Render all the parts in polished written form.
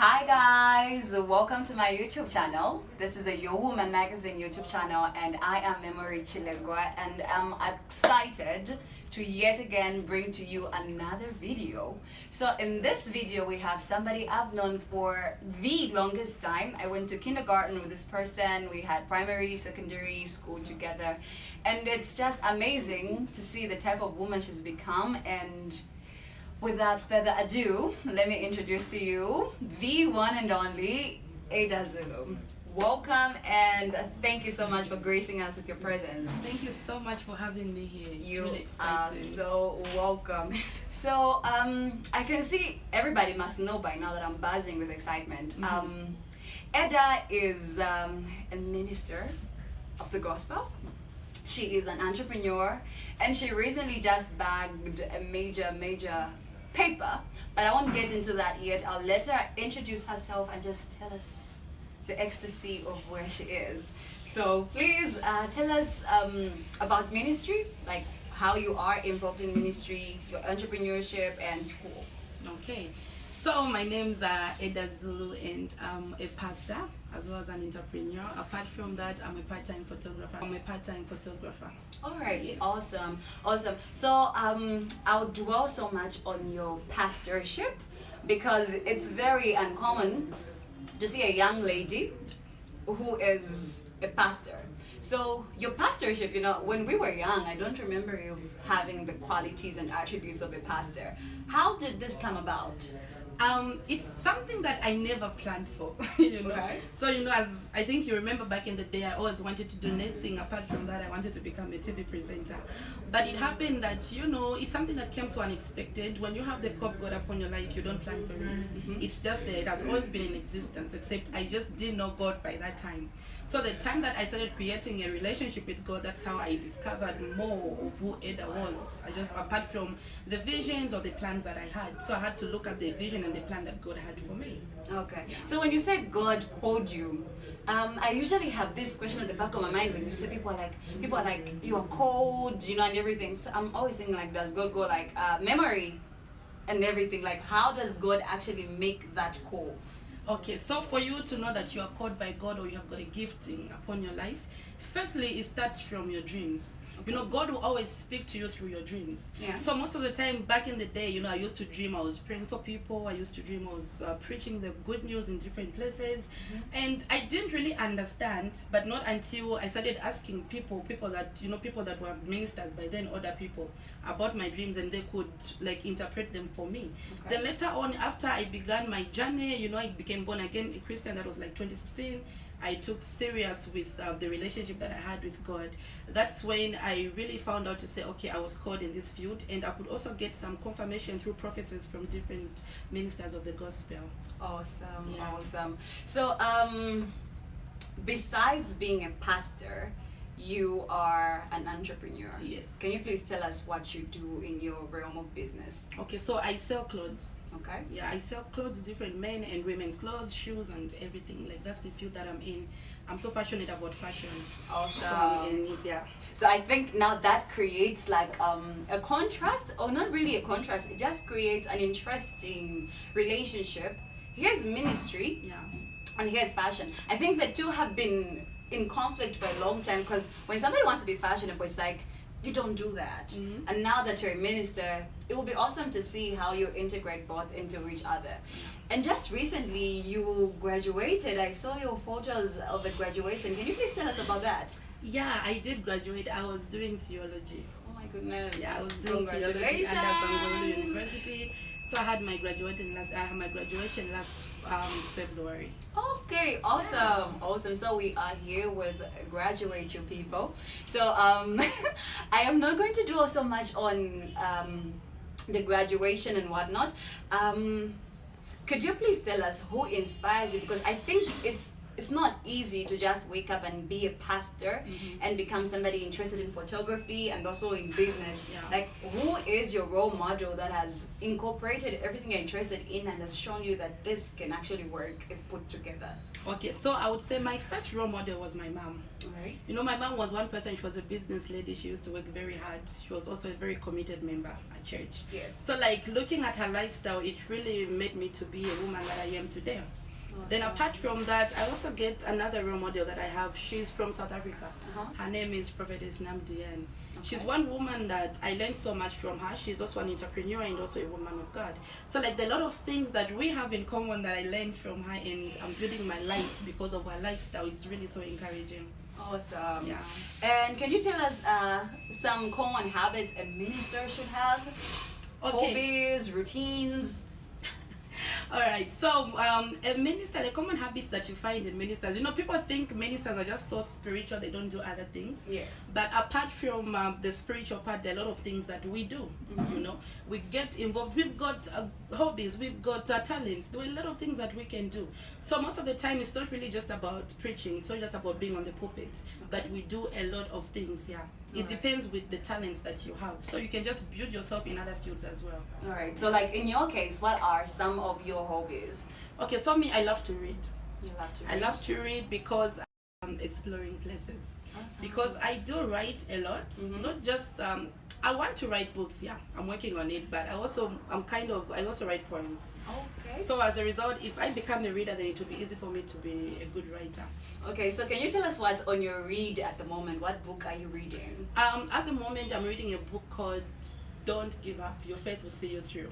Hi guys, welcome to my YouTube channel. This is the Your Woman Magazine YouTube channel and I am Memory Chilegwa and I'm excited to yet again bring to you another video. So in this video we have somebody I've known for the longest time. I went to kindergarten with this person, we had primary, secondary school together, and it's just amazing to see the type of woman she's become. And without further ado, let me introduce to you the one and only Edah Zulu. Welcome and thank you so much for gracing us with your presence. Thank you so much for having me here. It's You really are exciting. so welcome. So I can see everybody must know by now that I'm buzzing with excitement. Edah is a minister of the gospel. She is an entrepreneur and she recently just bagged a major paper, but I won't get into that yet. I'll let her introduce herself and just tell us the ecstasy of where she is. So please tell us about ministry, like how you are involved in ministry, your entrepreneurship and school. Okay. So my name's Edah Zulu and I'm a pastor as well as an entrepreneur. Apart from that, I'm a part-time photographer. All right, Yes. awesome. So I'll dwell so much on your pastorship because it's very uncommon to see a young lady who is a pastor. So your pastorship, when we were young, I don't remember you having the qualities and attributes of a pastor. How did this come about? It's something that I never planned for, Okay. So, as I think you remember back in the day, I always wanted to do nursing. Apart from that, I wanted to become a TV presenter. But it happened that, it's something that came so unexpected. When you have the call of God upon your life, you don't plan for it. It's just there. It has always been in existence, except I just didn't know God by that time. So the time that I started creating a relationship with God, that's how I discovered more of who Edah was. Apart from the visions or the plans that I had. So I had to look at the vision and the plan that God had for me. Okay. So when you say God called you, I usually have this question at the back of my mind when you say people are like you are called, and everything. So I'm always thinking like, does God go like memory and everything? Like, how does God actually make that call? Okay, so for you to know that you are called by God or you have got a gifting upon your life, firstly, it starts from your dreams. Okay. God will always speak to you through your dreams. Yeah. So most of the time back in the day, I used to dream I was praying for people. I used to dream I was preaching the good news in different places. And I didn't really understand, but not until I started asking people that were ministers by then, other people, about my dreams, and they could interpret them for me. Okay. Then later on, after I began my journey, I became born again a Christian. That was like 2016. I took serious with the relationship that I had with God. That's when I really found out to say, okay, I was called in this field, and I could also get some confirmation through prophecies from different ministers of the gospel. Awesome, Yeah. awesome. So besides being a pastor, you are an entrepreneur. Yes. Can you please tell us what you do in your realm of business? Okay, so I sell clothes. Okay. Yeah, I sell clothes, different men and women's clothes, shoes, and everything. That's the field that I'm in. I'm so passionate about fashion. Awesome. So I'm in it, yeah. So I think now that creates like a contrast, or not really a contrast, it just creates an interesting relationship. Here's ministry Yeah. and here's fashion. I think the two have been in conflict for a long time because when somebody wants to be fashionable, it's like, you don't do that. And now that you're a minister, it will be awesome to see how you integrate both into each other. And just recently you graduated. I saw your photos of the graduation. Can you please tell us about that? Yeah, I did graduate. I was doing theology. Oh my goodness. Yeah, I was doing theology Congratulations. under Bangalore University. So I had my graduation last February. Okay, awesome. So we are here with graduate you people. So I am not going to do so much on the graduation and whatnot. Could you please tell us who inspires you? Because I think it's it's not easy to just wake up and be a pastor and become somebody interested in photography and also in business. Yeah. Like, who is your role model that has incorporated everything you're interested in and has shown you that this can actually work if put together? Okay, so I would say my first role model was my mom. Right. You know, my mom was one person. She was a business lady. She used to work very hard. She was also a very committed member at church. Yes. So, like, looking at her lifestyle, it really made me to be a woman that I am today. Awesome. Then apart from that, I also get another role model that I have. She's from South Africa. Her name is Prophetess Namdian. She's one woman that I learned so much from her. She's also an entrepreneur and also a woman of God. So like there are a lot of things that we have in common that I learned from her, and I'm building my life because of her lifestyle. It's really so encouraging. Awesome. Yeah. And can you tell us some common habits a minister should have? Hobbies, routines? All right, so a minister, the common habits that you find in ministers, you know, people think ministers are just so spiritual, they don't do other things. Yes. But apart from the spiritual part, there are a lot of things that we do. You know, we get involved. We've got hobbies, we've got talents. There are a lot of things that we can do. So most of the time, it's not really just about preaching. It's not just about being on the pulpit, but we do a lot of things. Yeah. It depends with the talents that you have. So you can just build yourself in other fields as well. All right. So like in your case, what are some of your hobbies? Okay, so me, I love to read. You love to read? I love to read because I'm exploring places. Awesome. Because I do write a lot. Not just, I want to write books, yeah. I'm working on it, but I also write poems. Okay. So as a result, if I become a reader, then it will be easy for me to be a good writer. Okay, so can you tell us what's on your read at the moment? What book are you reading? At the moment, I'm reading a book called Don't Give Up, Your Faith Will See You Through.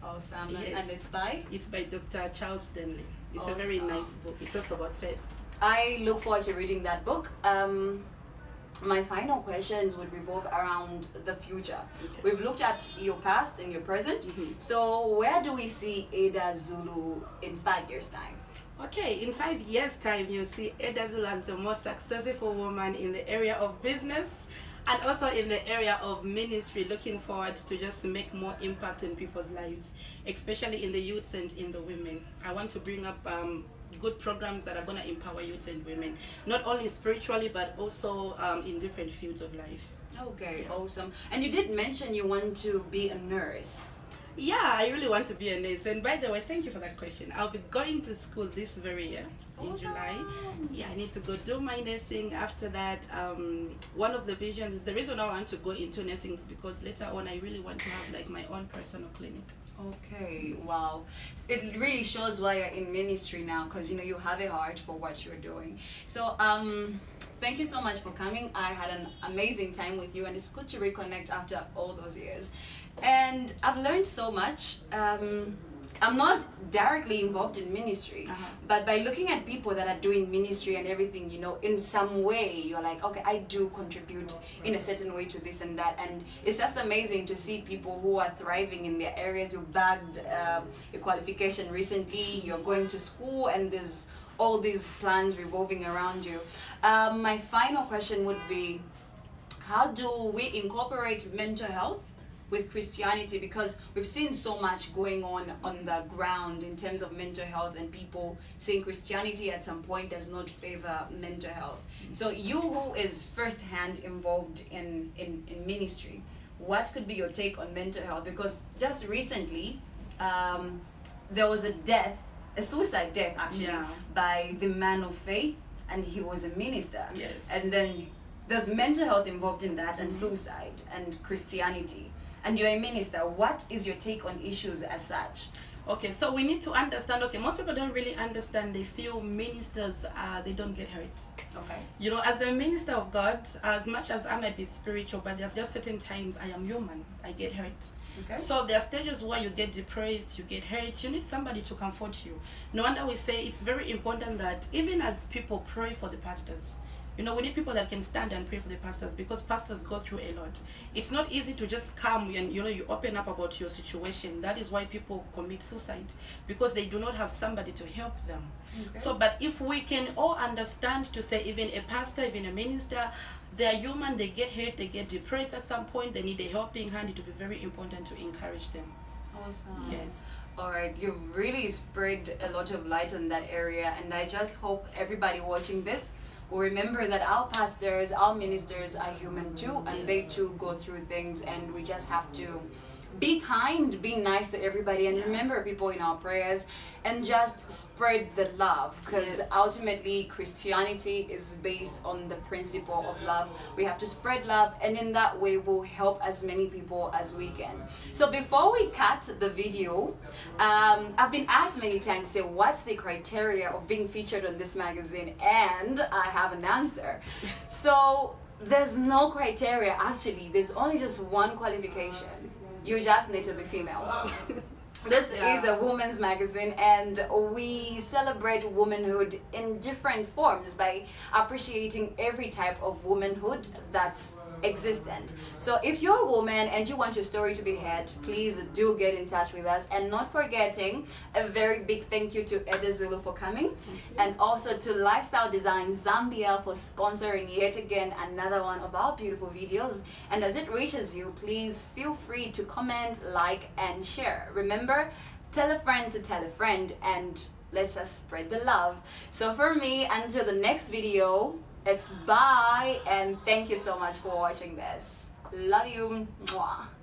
Awesome. Yes. And it's by? It's by Dr. Charles Stanley. It's a very nice book. It talks about faith. I look forward to reading that book. My final questions would revolve around the future. Okay. We've looked at your past and your present. So where do we see Edah Zulu in 5 years' time? Okay, in 5 years' time, you'll see Edah Zulu as the most successful woman in the area of business and also in the area of ministry. Looking forward to just make more impact in people's lives, especially in the youths and in the women. I want to bring up good programs that are going to empower youths and women, not only spiritually, but also in different fields of life. Okay, awesome. And you did mention you want to be a nurse. Yeah, I really want to be a nurse. And by the way, thank you for that question. I'll be going to school this very year in July. Yeah, I need to go do my nursing. After that, one of the visions is the reason I want to go into nursing is because later on I really want to have like my own personal clinic. Okay, wow. It really shows why you're in ministry now, because you know you have a heart for what you're doing. So thank you so much for coming. I had an amazing time with you, and it's good to reconnect after all those years. And I've learned so much. I'm not directly involved in ministry, but by looking at people that are doing ministry and everything, you know, in some way, you're like, okay, I do contribute in a certain way to this and that. And it's just amazing to see people who are thriving in their areas. You bagged a qualification recently, you're going to school, and there's all these plans revolving around you. My final question would be, how do we incorporate mental health with Christianity, because we've seen so much going on the ground in terms of mental health, and people saying Christianity at some point does not favor mental health. So you, who is firsthand involved in ministry, what could be your take on mental health? Because just recently there was a suicide death actually, by the man of faith, and he was a minister. Yes. And then there's mental health involved in that, and suicide, and Christianity. And you're a minister. What is your take on issues as such? Okay, so we need to understand, okay, most people don't really understand. They feel ministers, they don't get hurt. Okay. You know, as a minister of God, as much as I might be spiritual, but there's just certain times I am human. I get hurt. Okay. So there are stages where you get depressed, you get hurt. You need somebody to comfort you. No wonder we say it's very important that even as people pray for the pastors, you know, we need people that can stand and pray for the pastors, because pastors go through a lot. It's not easy to just come and, you know, you open up about your situation. That is why people commit suicide, because they do not have somebody to help them. Okay. So, but if we can all understand to say, even a pastor, even a minister, they are human, they get hurt, they get depressed at some point, they need a helping hand. It will be very important to encourage them. Awesome. Yes. All right, you've really spread a lot of light on that area, and I just hope everybody watching this will remember that our pastors, our ministers are human too, and they too go through things, and we just have to be kind, be nice to everybody, and remember people in our prayers, and just spread the love, because ultimately Christianity is based on the principle of love. We have to spread love, and in that way we'll help as many people as we can. So before we cut the video, I've been asked many times to say what's the criteria of being featured on this magazine, and I have an answer. So there's no criteria actually, there's only just one qualification. You just need to be female. This is a women's magazine, and we celebrate womanhood in different forms by appreciating every type of womanhood that's existent. So if you're a woman and you want your story to be heard, please do get in touch with us, and not forgetting a very big thank you to Edah Zulu for coming, and also to Lifestyle Design Zambia for sponsoring yet again another one of our beautiful videos. And as it reaches you, please feel free to comment, like, and share. Remember, tell a friend to tell a friend, and let's just spread the love. So for me, until the next video, it's bye, and thank you so much for watching this. Love you. Mwah.